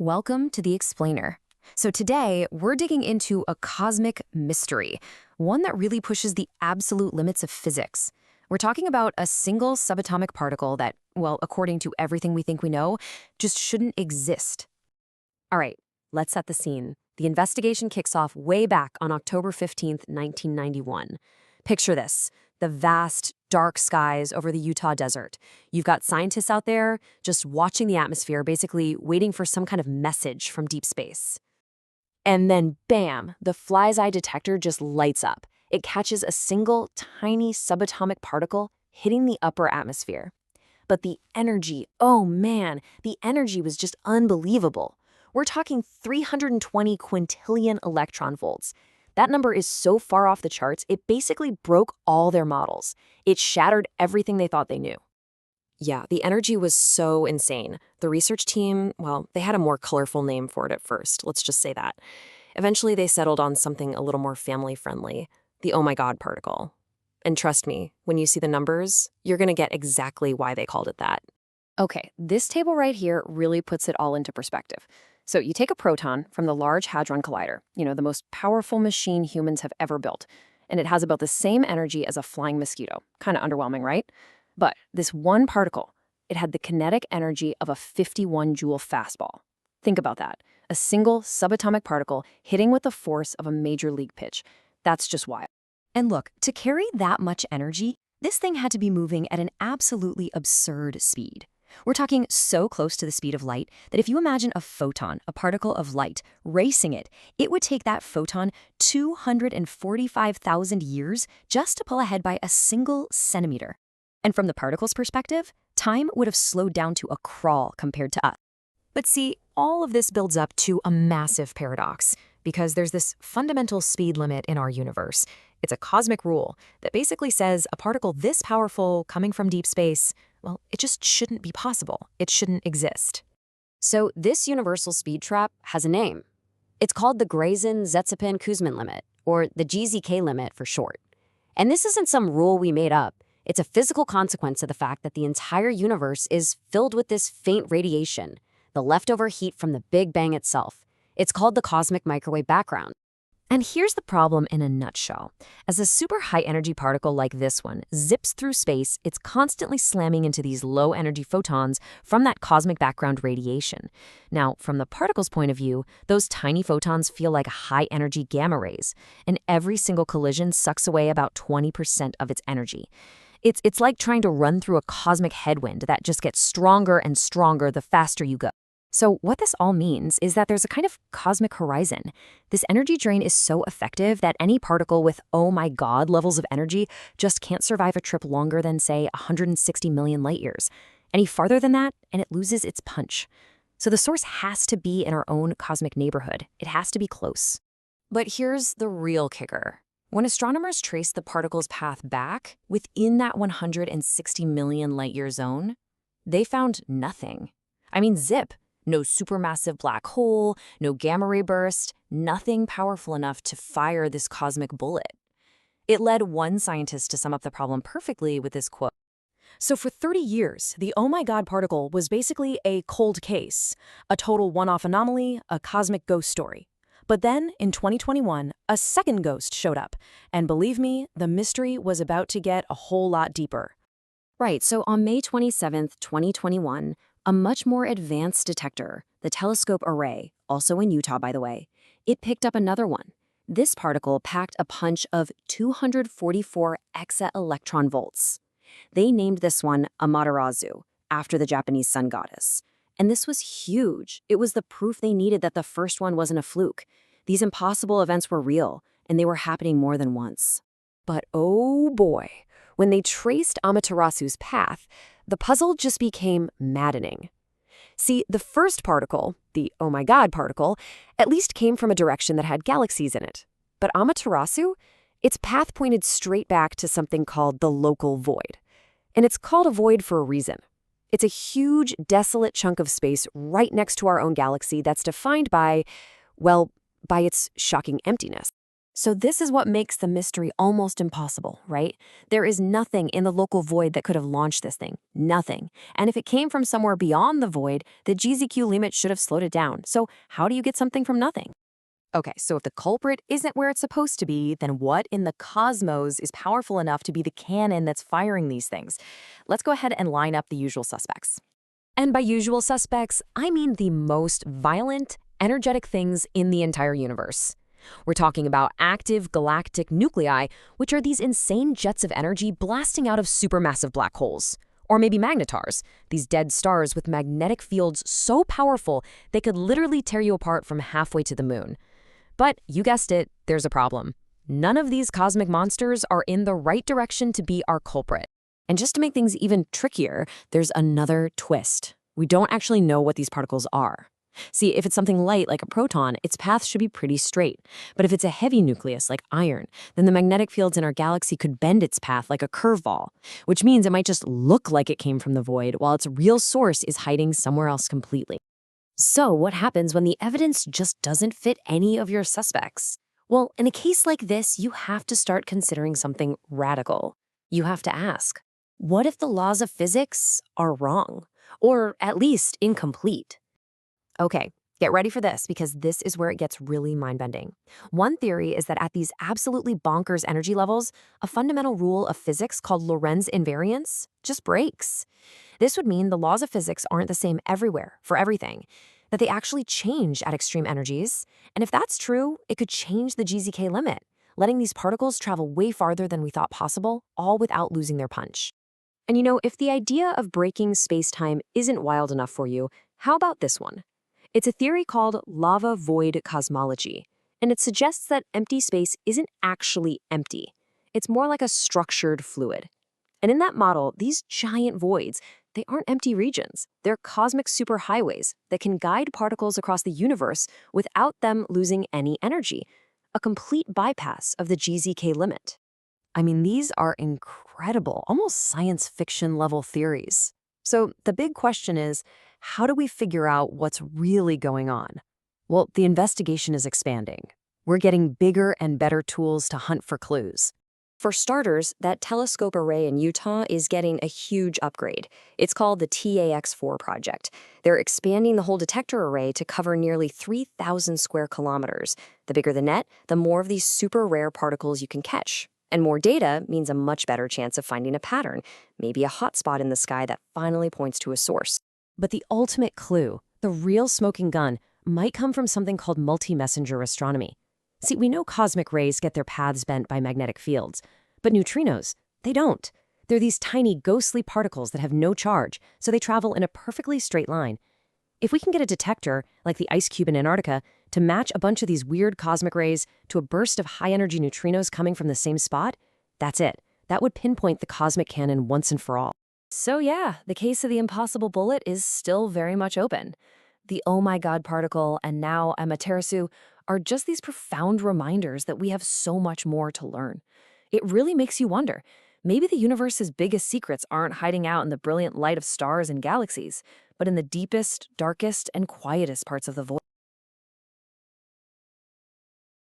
Welcome to The Explainer. So today, we're digging into a cosmic mystery, one that really pushes the absolute limits of physics. We're talking about a single subatomic particle that, well, according to everything we think we know, just shouldn't exist. All right, let's set the scene. The investigation kicks off way back on October 15th, 1991. Picture this, the vast, dark skies over the Utah desert. You've got scientists out there just watching the atmosphere, basically waiting for some kind of message from deep space. And then, bam, the fly's eye detector just lights up. It catches a single, tiny subatomic particle hitting the upper atmosphere. But the energy, oh man, the energy was just unbelievable. We're talking 320 quintillion electron volts. That number is so far off the charts, it basically broke all their models. It shattered everything they thought they knew. Yeah, the energy was so insane. The research team, well, they had a more colorful name for it at first, let's just say that. Eventually, they settled on something a little more family-friendly, the oh my god particle. And trust me, when you see the numbers, you're going to get exactly why they called it that. Okay, this table right here really puts it all into perspective. So you take a proton from the Large Hadron Collider, the most powerful machine humans have ever built, and it has about the same energy as a flying mosquito. Kind of underwhelming, right? But this one particle, it had the kinetic energy of a 51-joule fastball. Think about that. A single subatomic particle hitting with the force of a major league pitch. That's just wild. And look, to carry that much energy, this thing had to be moving at an absolutely absurd speed. We're talking so close to the speed of light that if you imagine a photon, a particle of light, racing it, it would take that photon 245,000 years just to pull ahead by a single centimeter. And from the particle's perspective, time would have slowed down to a crawl compared to us. But see, all of this builds up to a massive paradox, because there's this fundamental speed limit in our universe. It's a cosmic rule that basically says a particle this powerful coming from deep space, well, it just shouldn't be possible. It shouldn't exist. So this universal speed trap has a name. It's called the Grayson-Zetzepin-Kuzmin limit, or the GZK limit for short. And this isn't some rule we made up. It's a physical consequence of the fact that the entire universe is filled with this faint radiation, the leftover heat from the Big Bang itself. It's called the cosmic microwave background. And here's the problem in a nutshell. As a super high-energy particle like this one zips through space, it's constantly slamming into these low-energy photons from that cosmic background radiation. Now, from the particle's point of view, those tiny photons feel like high-energy gamma rays, and every single collision sucks away about 20% of its energy. It's like trying to run through a cosmic headwind that just gets stronger and stronger the faster you go. So what this all means is that there's a kind of cosmic horizon. This energy drain is so effective that any particle with oh my god levels of energy just can't survive a trip longer than, say, 160 million light years. Any farther than that, and it loses its punch. So the source has to be in our own cosmic neighborhood. It has to be close. But here's the real kicker. When astronomers trace the particle's path back within that 160 million light year zone, they found nothing. I mean, zip. No supermassive black hole, no gamma ray burst, nothing powerful enough to fire this cosmic bullet. It led one scientist to sum up the problem perfectly with this quote. So for 30 years, the oh my god particle was basically a cold case, a total one-off anomaly, a cosmic ghost story. But then, in 2021, a second ghost showed up. And believe me, the mystery was about to get a whole lot deeper. Right, so on May 27th, 2021, a much more advanced detector, the telescope array, also in Utah by the way, it picked up another one. This particle packed a punch of 244 exa-electron volts. They named this one Amaterasu, after the Japanese sun goddess. And this was huge. It was the proof they needed that the first one wasn't a fluke. These impossible events were real, and they were happening more than once. But oh boy, when they traced Amaterasu's path, the puzzle just became maddening. See, the first particle, the oh my god particle, at least came from a direction that had galaxies in it. But Amaterasu, its path pointed straight back to something called the local void. And it's called a void for a reason. It's a huge, desolate chunk of space right next to our own galaxy that's defined by, well, by its shocking emptiness. So this is what makes the mystery almost impossible, right? There is nothing in the local void that could have launched this thing. Nothing. And if it came from somewhere beyond the void, the GZQ limit should have slowed it down. So how do you get something from nothing? Okay, so if the culprit isn't where it's supposed to be, then what in the cosmos is powerful enough to be the cannon that's firing these things? Let's go ahead and line up the usual suspects. And by usual suspects, I mean the most violent, energetic things in the entire universe. We're talking about active galactic nuclei, which are these insane jets of energy blasting out of supermassive black holes. Or maybe magnetars, these dead stars with magnetic fields so powerful they could literally tear you apart from halfway to the moon. But you guessed it, there's a problem. None of these cosmic monsters are in the right direction to be our culprit. And just to make things even trickier, there's another twist. We don't actually know what these particles are. See, if it's something light like a proton, its path should be pretty straight. But if it's a heavy nucleus like iron, then the magnetic fields in our galaxy could bend its path like a curveball, which means it might just look like it came from the void while its real source is hiding somewhere else completely. So what happens when the evidence just doesn't fit any of your suspects? Well, in a case like this, you have to start considering something radical. You have to ask, what if the laws of physics are wrong? Or at least incomplete? Okay, get ready for this because this is where it gets really mind-bending. One theory is that at these absolutely bonkers energy levels, a fundamental rule of physics called Lorentz invariance just breaks. This would mean the laws of physics aren't the same everywhere, for everything, that they actually change at extreme energies. And if that's true, it could change the GZK limit, letting these particles travel way farther than we thought possible, all without losing their punch. And if the idea of breaking space-time isn't wild enough for you, how about this one? It's a theory called lava void cosmology, and it suggests that empty space isn't actually empty. It's more like a structured fluid. And in that model, these giant voids, they aren't empty regions. They're cosmic superhighways that can guide particles across the universe without them losing any energy, a complete bypass of the GZK limit. I mean, these are incredible, almost science fiction level theories. So the big question is, how do we figure out what's really going on? Well, the investigation is expanding. We're getting bigger and better tools to hunt for clues. For starters, that telescope array in Utah is getting a huge upgrade. It's called the TAX-4 project. They're expanding the whole detector array to cover nearly 3,000 square kilometers. The bigger the net, the more of these super rare particles you can catch. And more data means a much better chance of finding a pattern, maybe a hotspot in the sky that finally points to a source. But the ultimate clue, the real smoking gun, might come from something called multi-messenger astronomy. See, we know cosmic rays get their paths bent by magnetic fields, but neutrinos, they don't. They're these tiny, ghostly particles that have no charge, so they travel in a perfectly straight line. If we can get a detector, like the ice cube in Antarctica, to match a bunch of these weird cosmic rays to a burst of high-energy neutrinos coming from the same spot, that's it. That would pinpoint the cosmic cannon once and for all. So yeah, the case of the impossible bullet is still very much open. The oh my god particle and now Amaterasu are just these profound reminders that we have so much more to learn. It really makes you wonder, maybe the universe's biggest secrets aren't hiding out in the brilliant light of stars and galaxies, but in the deepest, darkest, and quietest parts of the void.